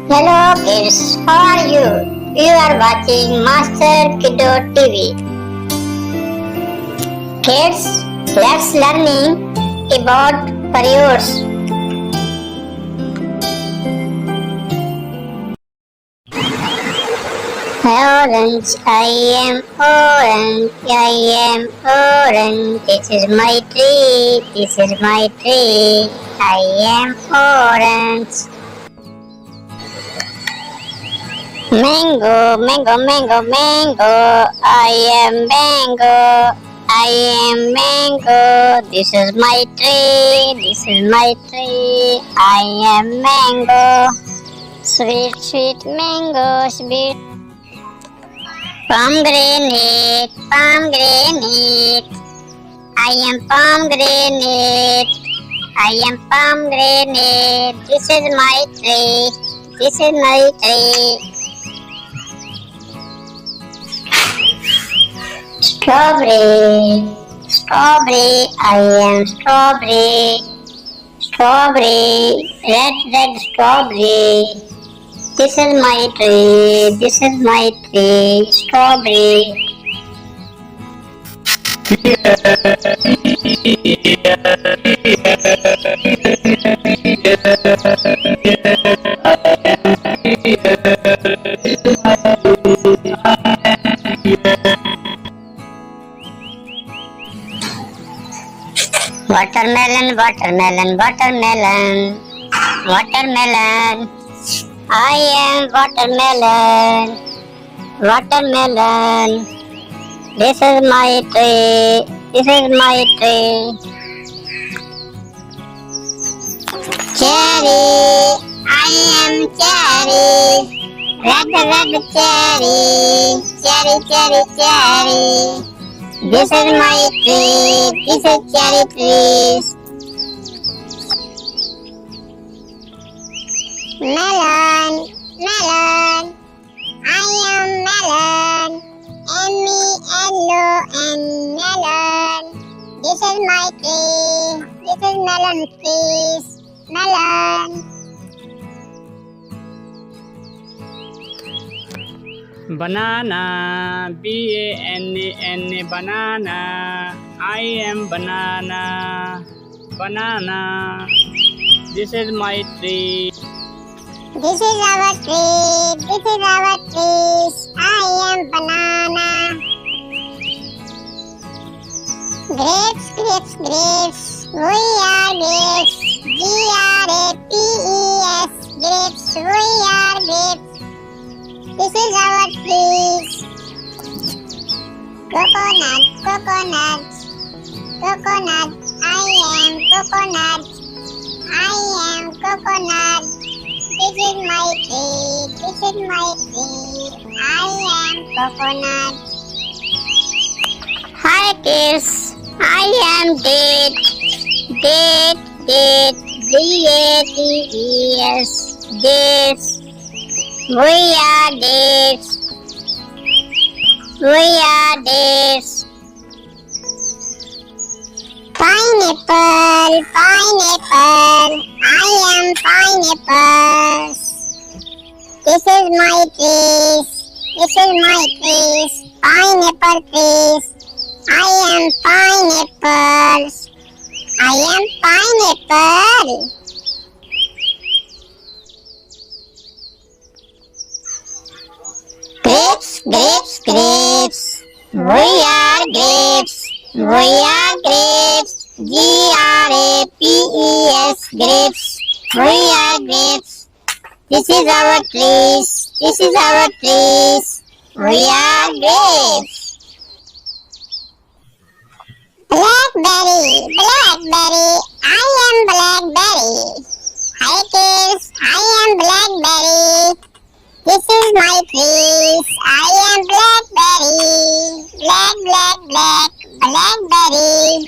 Hello kids, how are you? You are watching Master Kiddo TV. Kids, let's learning about periods. Orange, I am orange, I am orange. This is my tree, this is my tree. I am orange. Mango, mango, mango, mango. I am mango. I am mango. This is my tree. This is my tree. I am mango. Sweet, sweet mango, sweet. Pomegranate, pomegranate. I am pomegranate. I am pomegranate. This is my tree. This is my tree. Strawberry, strawberry, I am strawberry, strawberry, red, red strawberry. This is my tree, this is my tree, strawberry. Watermelon, watermelon, watermelon, watermelon. I am watermelon, watermelon. This is my tree, this is my tree. Cherry, I am cherry, red, red cherry, cherry, cherry, cherry. This is my tree, this is cherry trees. Melon, melon, I am melon, M-E-L-O-N, melon. This is my tree, this is melon trees, melon. Banana, B-A-N-A-N-A, banana. I am banana, banana. This is my tree. This is our tree, this is our trees. I am banana. Grapes, grapes, grapes. We are grapes. G-R-A-P-E-S. Grapes, we are grapes. This is our trees. Coconut, coconut, coconut. I am coconut. I am coconut. This is my tree. This is my tree. I am coconut. Hi kids. I am date. Date, date. D-A-T-E-S. Dates. We are dates. We are dates. Pineapple, pineapple. I am pineapples. This is my trees. This is my trees. Pineapple trees. I am pineapples. I am pineapple. Grapes, grapes, grapes. We are grapes. We are grapes. G-R-A-P-E-S. Grapes. We are grapes. This is our trees. This is our trees. We are grapes. Blackberry, blackberry. I am blackberry. Hi kids, I am blackberry. This is my trees. I am blackberry. Black, black, black. Blackberry.